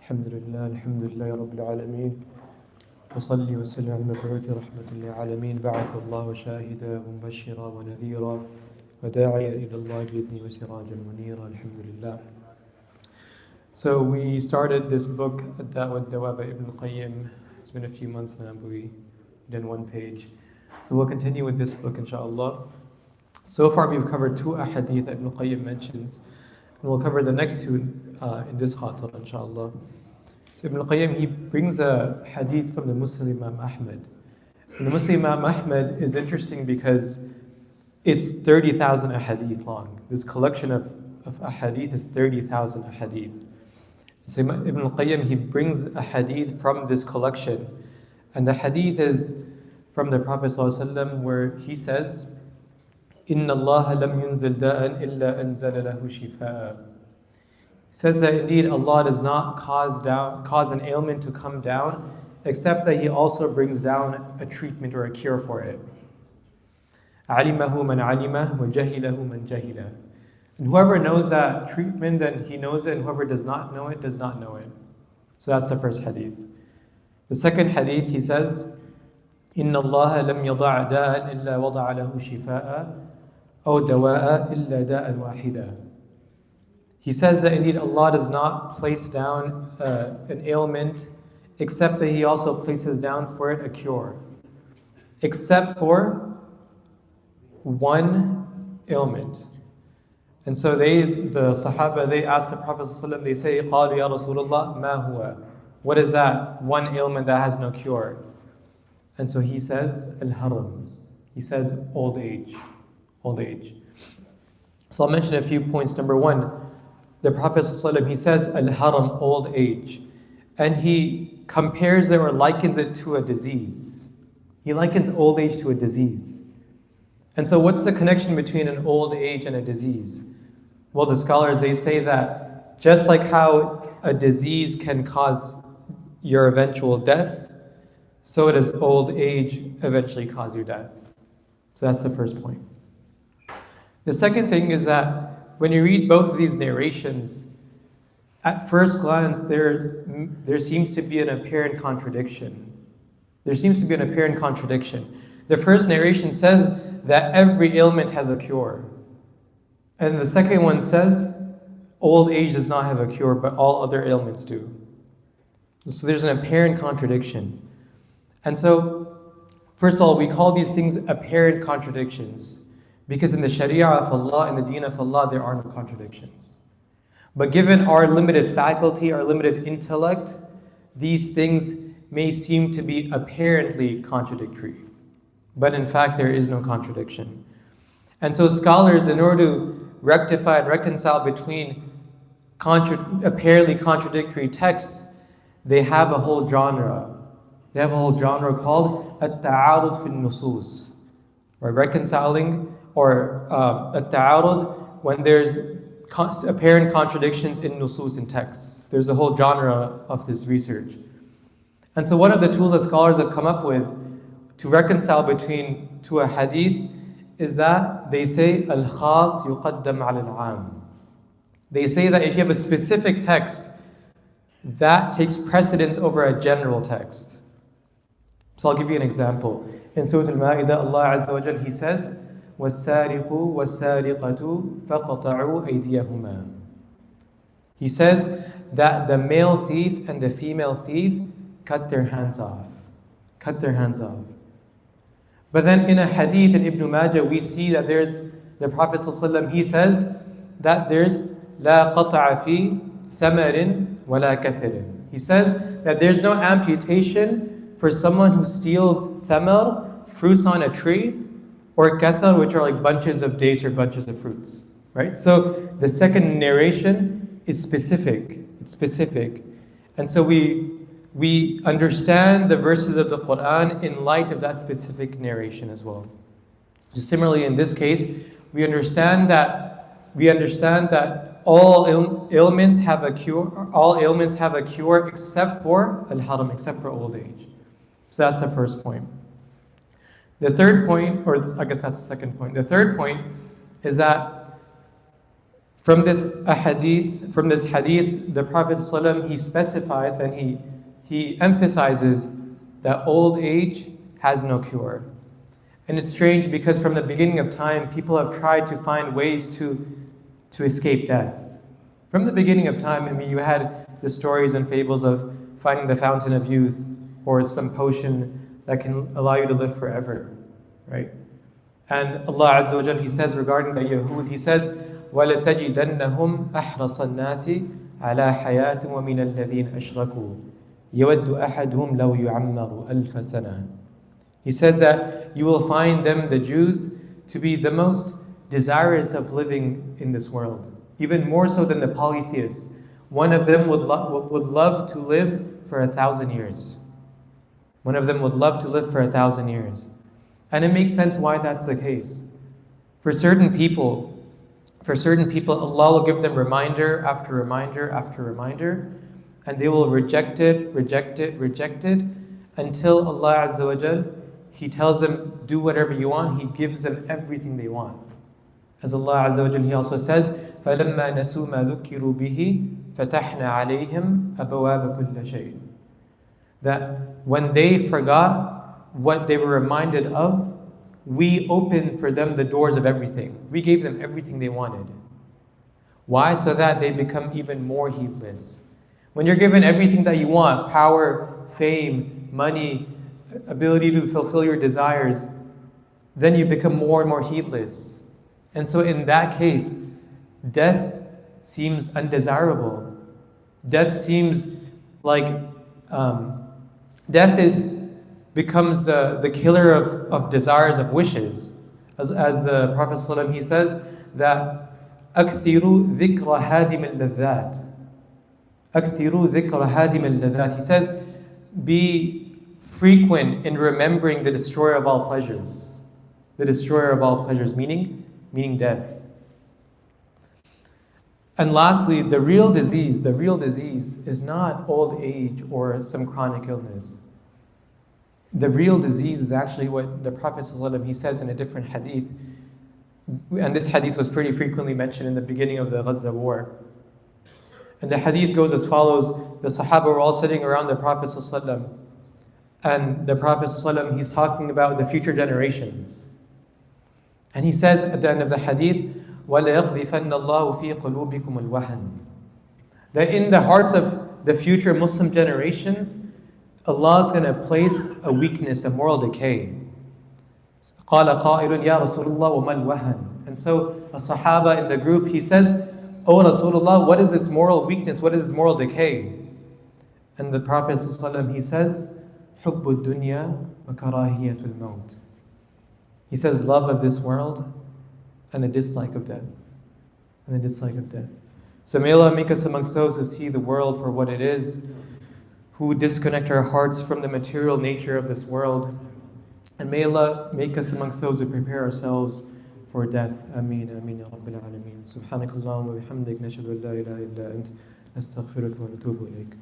الحمد لله رب العالمين وصلي وسلم على المبعوث رحمة للعالمين بعث الله شاهدا ومبشرا ونذيرا وداعيا إلى الله بإذنه وسراجا منيرا الحمد لله. So we started this book الداء والدواء by Ibn al-Qayyim. It's been a few months now, but we did one page. So we'll continue with this book inshallah. So far we've covered two ahadith that Ibn al-Qayyim mentions, and we'll cover the next two in this khatir inshallah. So Ibn al-Qayyim, he brings a hadith from the Muslim Imam Ahmad. And the Muslim Imam Ahmad is interesting because it's 30,000 ahadith long. This collection of ahadith is 30,000 ahadith. So Ibn al-Qayyim, he brings a hadith from this collection. And the hadith is from the Prophet ﷺ where he says, إِنَّ اللَّهَ لَمْ يُنزِلْ دَاءً إِلَّا أَنزَلَ لَهُ شِفَاءً. He says that indeed Allah does not cause an ailment to come down, except that He also brings down a treatment or a cure for it. عَلِمَهُ مَنْ عَلِمَهُ وَجَهِلَهُ مَنْ جَهِلَهُ. And whoever knows that treatment, then he knows it, and whoever does not know it, does not know it. So that's the first hadith. The second hadith, he says, إِنَّ اللَّهَ لَمْ يَضَعْ دَاءً إِلَّا وَضَعَ لَهُ شِفَاءً أَوْ دَوَاءً إِلَّا دَاءً وَاحِدًا. He says that indeed Allah does not place down an ailment, except that He also places down for it a cure. Except for one ailment. And so the Sahaba, they ask the Prophet ﷺ, they say, قَالُوا يَا رَسُولَ اللَّهِ مَا هُوَ? What is that one ailment that has no cure? And so he says, al-haram. He says old age. Old age. So I'll mention a few points. Number one, the Prophet ﷺ, he says al-haram, old age. And he compares it or likens it to a disease. He likens old age to a disease. And so what's the connection between an old age and a disease? Well, the scholars, they say that just like how a disease can cause your eventual death, so does old age eventually cause your death. So that's the first point. The second thing is that when you read both of these narrations, at first glance, there seems to be an apparent contradiction. There seems to be an apparent contradiction. The first narration says that every ailment has a cure. And the second one says, old age does not have a cure, but all other ailments do. So there's an apparent contradiction. And so, first of all, we call these things apparent contradictions, because in the Sharia of Allah, in the Deen of Allah, there are no contradictions. But given our limited faculty, our limited intellect, these things may seem to be apparently contradictory. But in fact, there is no contradiction. And so scholars, in order to rectify and reconcile between apparently contradictory texts, they have a whole genre. They have a whole genre called at-ta'arud fi nusus, or reconciling, or at-ta'arud when there's apparent contradictions in nusus, in texts. There's a whole genre of this research. And so one of the tools that scholars have come up with to reconcile between two a hadith is that they say al-khas yuqaddam ala al-'am. They say that if you have a specific text, that takes precedence over a general text. So I'll give you an example. In Surah Al-Ma'idah, Allah Azza wa Jal, He says, وَالسَّارِقُ وَالسَّارِقَةُ فَقَطَعُوا أَيْدِيَهُمَا. He says that the male thief and the female thief cut their hands off. Cut their hands off. But then in a hadith in Ibn Majah, we see that there's the Prophet ﷺ, he says that there's لا قطع في ثمر ولا كثر. He says that there's no amputation for someone who steals thamar, fruits on a tree, or kathar, which are like bunches of dates or bunches of fruits. Right? So the second narration is specific. It's specific. And so we understand the verses of the Quran in light of that specific narration as well. Just similarly, in this case, we understand that all ailments have a cure. All ailments have a cure except for al-haram, except for old age. So that's the first point. The third point, or I guess that's the second point. The third point is that From this hadith, the Prophet ﷺ, he specifies and he emphasizes that old age has no cure. And it's strange because from the beginning of time, people have tried to find ways to escape death. From the beginning of time, I mean, you had the stories and fables of finding the fountain of youth or some potion that can allow you to live forever, right? And Allah Azza wa Jal, He says regarding the Yahud, He says, وَلَتَجِدَنَّهُمْ أَحْرَصَ النَّاسِ عَلَى حَيَاةٍ وَمِنَ الَّذِينَ أَشْرَكُوا يَوَدُّ أَحَدُهُمْ لَوْ يُعَمَّرُ أَلْفَ سَنَةٍ. He says that you will find them, the Jews, to be the most desirous of living in this world, even more so than the polytheists. One of them would love to live for 1,000 years. One of them would love to live for 1,000 years. And it makes sense why that's the case. For certain people, Allah will give them reminder after reminder after reminder, and they will reject it, until Allah Azza wa Jal, He tells them, do whatever you want. He gives them everything they want. As Allah Azza wa Jal, He also says, فَلَمَّا نَسُوا مَا ذُكِّرُوا بِهِ فَتَحْنَا عَلَيْهِمْ أَبْوَابَ كُلِّ شَيْءٍ. That when they forgot what they were reminded of, we opened for them the doors of everything. We gave them everything they wanted. Why? So that they become even more heedless. When you're given everything that you want, power, fame, money, ability to fulfill your desires, then you become more and more heedless. And so in that case, death seems undesirable. Death seems like, becomes the killer of desires, of wishes. As the Prophet ﷺ, he says that أَكْثِرُوا ذِكْرَ هَادِمِ اللَّذَّاتِ. أَكْثِرُوا ذِكْرَ هَادِمِ اللَّذَّاتِ. He says, be frequent in remembering the destroyer of all pleasures. The destroyer of all pleasures, meaning death. And lastly, the real disease is not old age or some chronic illness. The real disease is actually what the Prophet ﷺ, he says in a different hadith, and this hadith was pretty frequently mentioned in the beginning of the Gaza war. And the hadith goes as follows: the Sahaba were all sitting around the Prophet ﷺ, and the Prophet ﷺ, he's talking about the future generations. And he says at the end of the hadith, وَلَيَقْذِفَنَّ اللَّهُ فِي قُلُوبِكُمُ الْوَهَنِ. That in the hearts of the future Muslim generations, Allah is going to place a weakness, a moral decay. قَالَ قَائِلٌ يَا رَسُولُ اللَّهِ وَمَا الْوَهَنِ. And so a Sahaba in the group, he says, "O Rasulullah, what is this moral weakness? What is this moral decay?" And the Prophet ﷺ, he says, حُبُّ الدُّنْيَا وَكَرَاهِيَةُ الْمَوْتِ. He says, love of this world and the dislike of death. And the dislike of death. So may Allah make us amongst those who see the world for what it is, who disconnect our hearts from the material nature of this world. And may Allah make us amongst those who prepare ourselves for death. Ameen, ameen, ya Rabbil Alameen. Subhanakallahumma wa bihamdik, nashhadu an la ilaha illa ant, nastaghfiruka wa natubu ilayk.